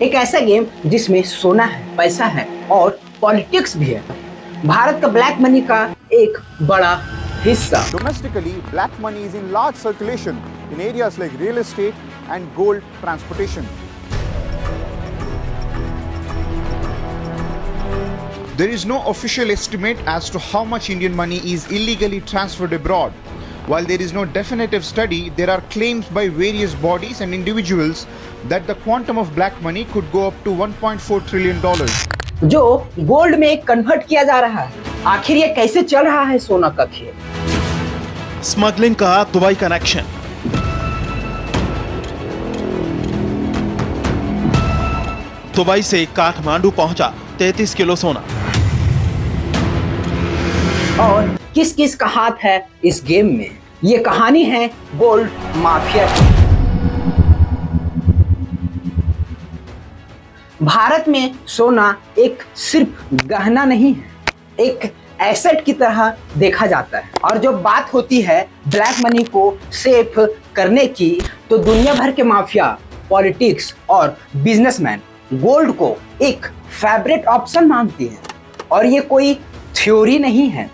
एक ऐसा गेम जिसमें सोना है, पैसा है और पॉलिटिक्स भी है। भारत का ब्लैक मनी का एक बड़ा हिस्सा। Domestically, black money is in large circulation in areas like real estate and gold transportation. There is no official estimate as to how much Indian money is illegally transferred abroad. While there is no definitive study, there are claims by various bodies and individuals that the quantum of black money could go up to $1.4 trillion. जो gold में convert किया जा रहा है। आखिर ये कैसे चल रहा है सोना का खेल? स्मगलिंग का दुबई कनेक्शन, दुबई से काठमांडू पहुंचा 33 किलो सोना। और किस किस का हाथ है इस गेम में? ये कहानी है गोल्ड माफिया की। भारत में सोना एक सिर्फ गहना नहीं है, एक एसेट की तरह देखा जाता है। और जब बात होती है ब्लैक मनी को सेफ करने की, तो दुनिया भर के माफिया, पॉलिटिक्स और बिजनेसमैन गोल्ड को एक फेवरेट ऑप्शन मानते हैं। और ये कोई थ्योरी नहीं है।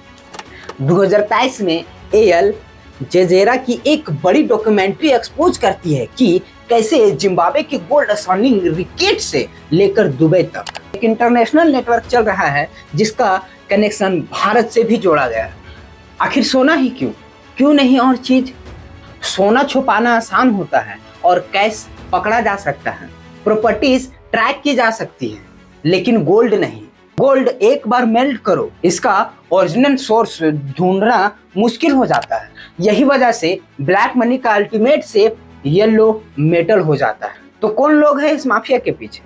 2023 में एल जजीरा की एक बड़ी डॉक्यूमेंट्री एक्सपोज करती है कि कैसे जिम्बाब्वे के गोल्ड स्मगलिंग रैकेट से लेकर दुबई तक एक इंटरनेशनल नेटवर्क चल रहा है, जिसका कनेक्शन भारत से भी जोड़ा गया है। आखिर सोना ही क्यों नहीं और चीज? सोना छुपाना आसान होता है और कैश पकड़ा जा सकता है, प्रॉपर्टीज ट्रैक की जा सकती है, लेकिन गोल्ड नहीं। गोल्ड एक बार मेल्ट करो, इसका ओरिजिनल सोर्स ढूंढना मुश्किल हो जाता है। यही वजह से ब्लैक मनी का अल्टीमेट शेप येलो मेटल हो जाता है। तो कौन लोग हैं इस माफिया के पीछे?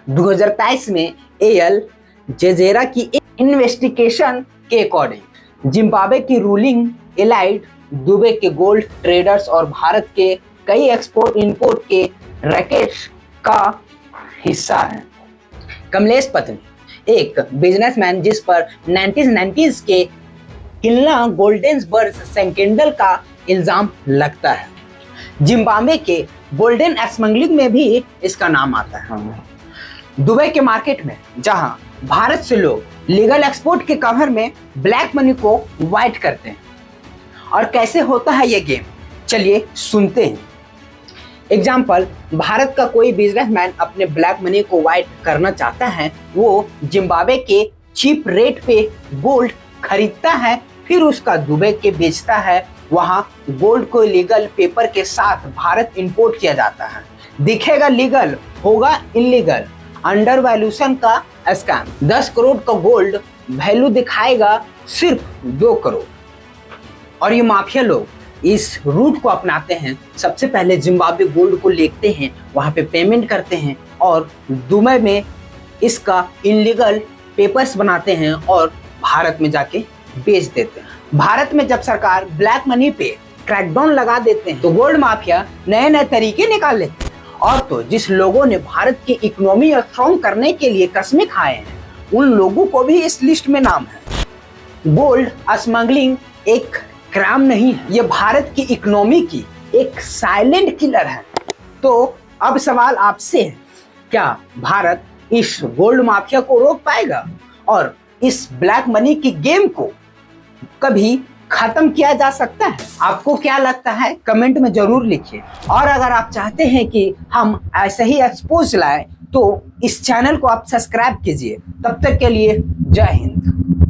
2023 में एल जजीरा की एक इन्वेस्टिगेशन के अकॉर्डिंग जिम्बाब्वे की रूलिंग एलाइट दुबई के गोल्ड ट्रेडर्स और भारत के कई एक्सपोर्ट इंपोर्ट के रैकेट का हिस्सा है। कमलेश पत्नी एक बिजनेसमैन जिस पर 1990s के किल्ला गोल्डनबर्ग स्कैंडल का इल्जाम लगता है। जिम्बाब्वे के गोल्डन स्मगलिंग में भी इसका नाम आता है। दुबई के मार्केट में जहां भारत से लोग लीगल एक्सपोर्ट के कवर में ब्लैक मनी को वाइट करते हैं। और कैसे होता है ये गेम, चलिए सुनते हैं। एग्जाम्पल, भारत का कोई बिजनेसमैन अपने ब्लैक मनी को वाइट करना चाहता है। वो जिम्बाब्वे के चीप रेट पे गोल्ड खरीदता है, फिर उसका दुबई के बेचता है। वहाँ गोल्ड को लीगल पेपर के साथ भारत इंपोर्ट किया जाता है। दिखेगा लीगल, होगा इलीगल। अंडर वैल्यूएशन का स्कैम। 10 करोड़ का गोल्ड वैल्यू दिखाएगा सिर्फ 2 करोड़। और ये माफिया लोग इस रूट को अपनाते हैं। सबसे पहले जिम्बाब्वे गोल्ड को लेते हैं, वहां पे पेमेंट करते हैं और दुबई में इसका इलीगल पेपर्स बनाते हैं और भारत में जाके बेच देते हैं। भारत में जब सरकार ब्लैक मनी पे क्रैकडाउन लगा देते हैं, तो गोल्ड माफिया नए नए तरीके निकाल लेते हैं। और तो जिस लोगों ने भारत की इकोनॉमी स्ट्रॉन्ग करने के लिए कस्में खाए हैं, उन लोगों को भी इस लिस्ट में नाम है। गोल्ड स्मगलिंग एक क्राइम नहीं है, ये भारत की इकोनॉमी की एक साइलेंट किलर है। तो अब सवाल आपसे है, क्या भारत इस गोल्ड माफिया को रोक पाएगा और इस ब्लैक मनी की गेम को कभी खत्म किया जा सकता है? आपको क्या लगता है कमेंट में जरूर लिखिए। और अगर आप चाहते हैं कि हम ऐसे ही एक्सपोज लाएं, तो इस चैनल को आप सब्सक्राइब कीजिए। तब तक के लिए जय हिंद।